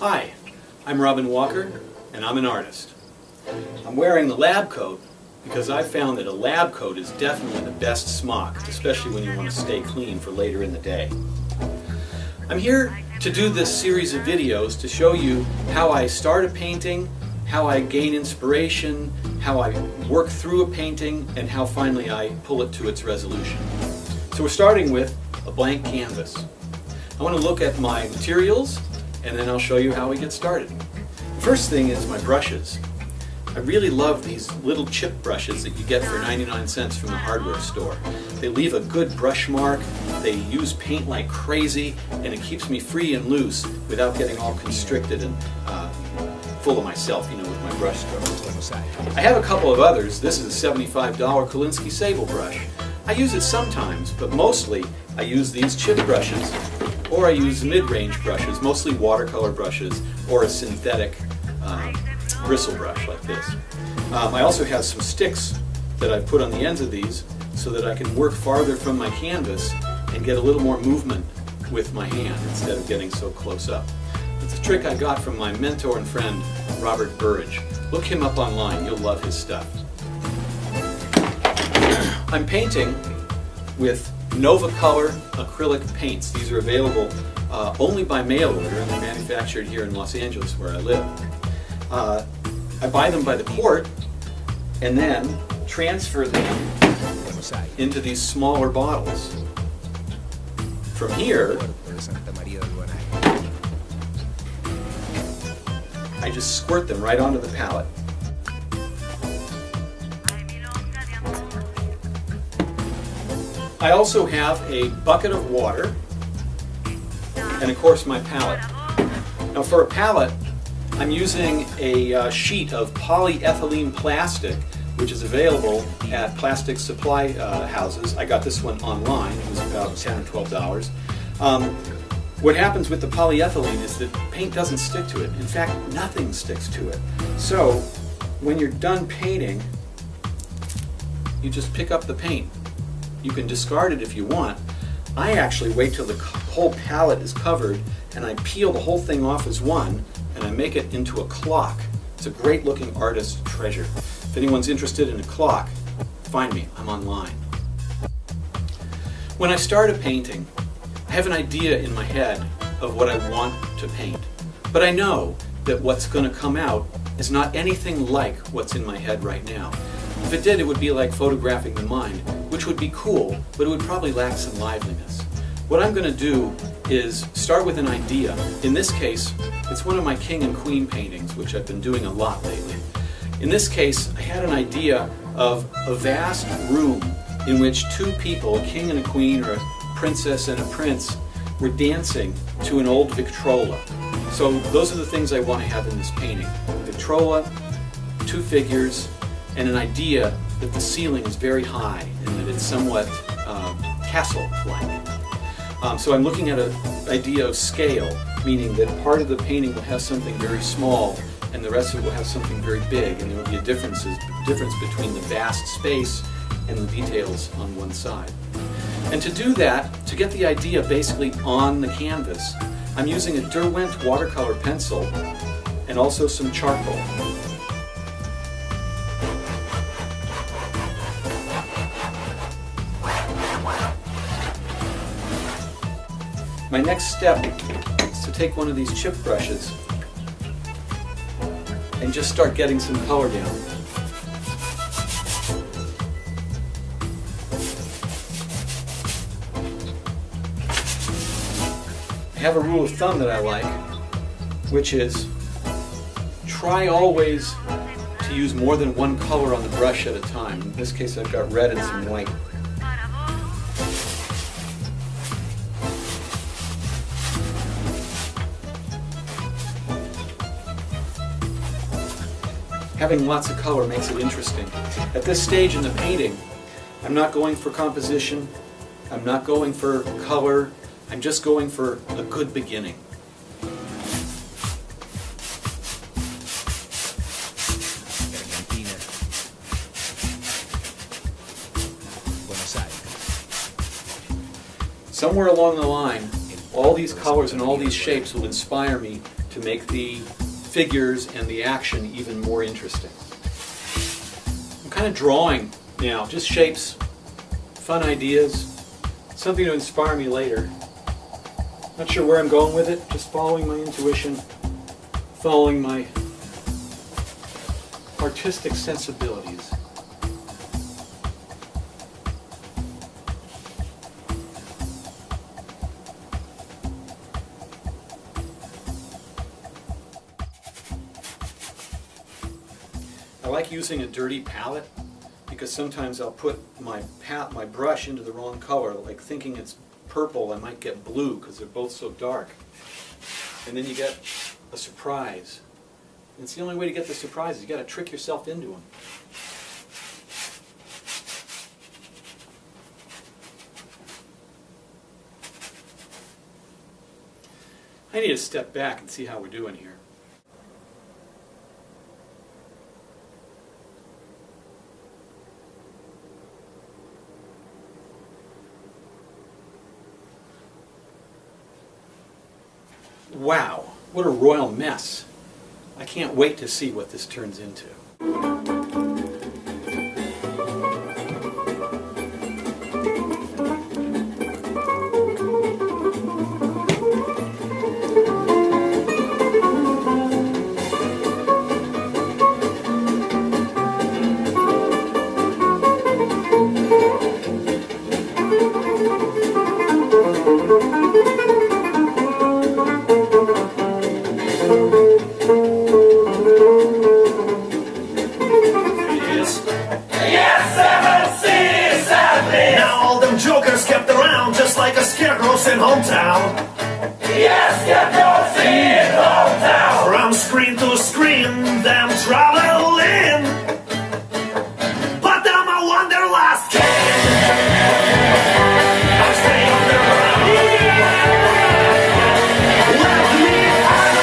Hi, I'm Robin Walker, and I'm an artist. I'm wearing the lab coat because I found that a lab coat is definitely the best smock, especially when you want to stay clean for later in the day. I'm here to do this series of videos to show you how I start a painting, how I gain inspiration, how I work through a painting, and how finally I pull it to its resolution. So we're starting with a blank canvas. I want to look at my materials, and then I'll show you how we get started. The first thing is my brushes. I really love these little chip brushes that you get for 99 cents from the hardware store. They leave a good brush mark, they use paint like crazy, and it keeps me free and loose without getting all constricted and full of myself, with my brush strokes. I have a couple of others. This is a $75 Kolinsky Sable brush. I use it sometimes, but mostly I use these chip brushes, or I use mid-range brushes, mostly watercolor brushes, or a synthetic bristle brush like this. I also have some sticks that I put on the ends of these so that I can work farther from my canvas and get a little more movement with my hand instead of getting so close up. It's a trick I got from my mentor and friend, Robert Burridge. Look him up online, you'll love his stuff. I'm painting with Nova Color acrylic paints. These are available only by mail order, and they're manufactured here in Los Angeles where I live. I buy them by the quart and then transfer them into these smaller bottles. From here, I just squirt them right onto the palette. I also have a bucket of water and of course my palette. Now for a palette, I'm using a sheet of polyethylene plastic, which is available at plastic supply houses. I got this one online. It was about $10 or $12. What happens with the polyethylene is that paint doesn't stick to it. In fact, nothing sticks to it. So when you're done painting, you just pick up the paint. You can discard it if you want. I actually wait till the whole palette is covered and I peel the whole thing off as one and I make it into a clock. It's a great looking artist treasure. If anyone's interested in a clock, find me, I'm online. When I start a painting, I have an idea in my head of what I want to paint. But I know that what's going to come out is not anything like what's in my head right now. If it did, it would be like photographing the mind, which would be cool, but it would probably lack some liveliness. What I'm going to do is start with an idea. In this case, it's one of my king and queen paintings, which I've been doing a lot lately. In this case, I had an idea of a vast room in which two people, a king and a queen, or a princess and a prince, were dancing to an old Victrola. So those are the things I want to have in this painting. Victrola, two figures, and an idea that the ceiling is very high and that it's somewhat castle-like. So I'm looking at an idea of scale, meaning that part of the painting will have something very small and the rest of it will have something very big, and there will be a difference between the vast space and the details on one side. And to do that, to get the idea basically on the canvas, I'm using a Derwent watercolor pencil and also some charcoal. My next step is to take one of these chip brushes and just start getting some color down. I have a rule of thumb that I like, which is try always to use more than one color on the brush at a time. In this case, I've got red and some white. Having lots of color makes it interesting. At this stage in the painting, I'm not going for composition, I'm not going for color, I'm just going for a good beginning. Somewhere along the line, all these colors and all these shapes will inspire me to make the figures and the action even more interesting. I'm kind of drawing now, just shapes, fun ideas, something to inspire me later. Not sure where I'm going with it, just following my intuition, following my artistic sensibilities. I like using a dirty palette because sometimes I'll put my brush into the wrong color, like thinking it's purple, I might get blue because they're both so dark. And then you get a surprise. And it's the only way to get the surprise, you got to trick yourself into them. I need to step back and see how we're doing here. Wow, what a royal mess. I can't wait to see what this turns into. Jokers kept around just like a scarecrows in hometown. Yes, scarecrows in hometown. From screen to screen, them traveling. But them a wanderlust came. I stay underground. Let me out.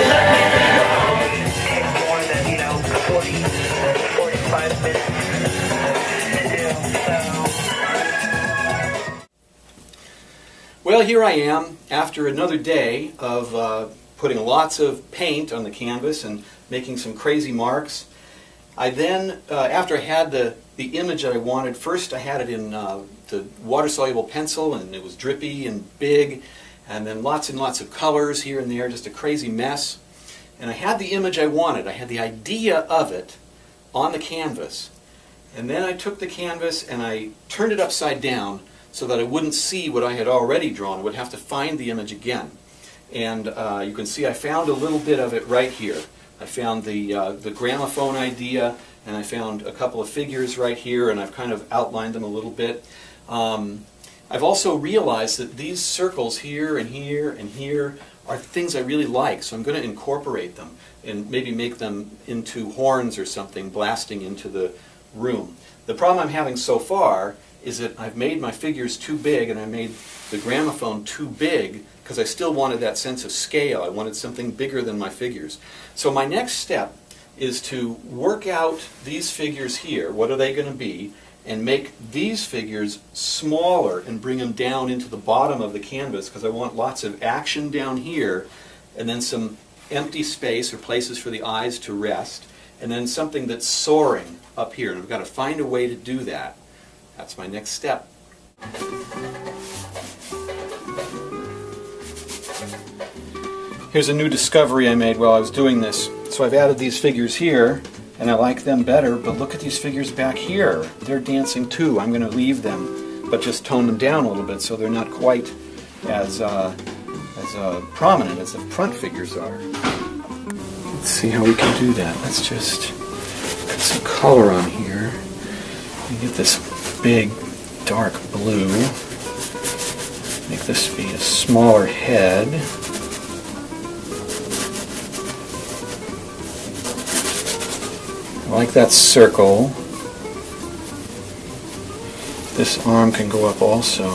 Let me be gone. It's more than, 45 minutes. Well, here I am after another day of putting lots of paint on the canvas and making some crazy marks. I then, after I had the image that I wanted, first I had it in the water-soluble pencil, and it was drippy and big, and then lots and lots of colors here and there, just a crazy mess. And I had the image I wanted. I had the idea of it on the canvas. And then I took the canvas and I turned it upside down so that I wouldn't see what I had already drawn. I would have to find the image again. And you can see I found a little bit of it right here. I found the gramophone idea, and I found a couple of figures right here, and I've kind of outlined them a little bit. I've also realized that these circles here and here and here are things I really like, so I'm going to incorporate them and maybe make them into horns or something blasting into the room. The problem I'm having so far is that I've made my figures too big, and I made the gramophone too big because I still wanted that sense of scale. I wanted something bigger than my figures. So my next step is to work out these figures here, what are they going to be, and make these figures smaller and bring them down into the bottom of the canvas, because I want lots of action down here and then some empty space or places for the eyes to rest, and then something that's soaring up here. And I've got to find a way to do that. That's my next step. Here's a new discovery I made while I was doing this. So I've added these figures here, and I like them better, but look at these figures back here. They're dancing too. I'm going to leave them, but just tone them down a little bit so they're not quite as prominent as the front figures are. Let's see how we can do that. Let's just put some color on here. You get this big dark blue. Make this be a smaller head. I like that circle. This arm can go up also.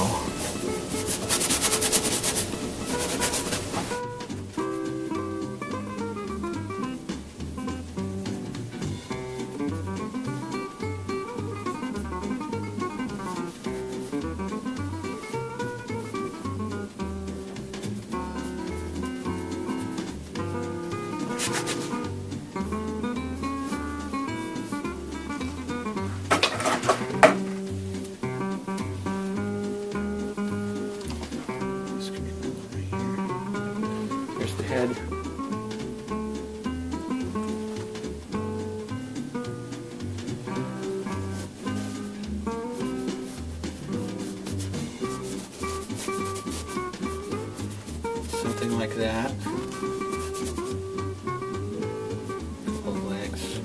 that. Couple legs.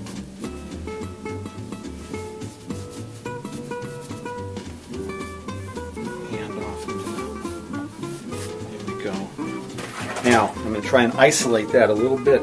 Hand off into that. There we go. Now, I'm going to try and isolate that a little bit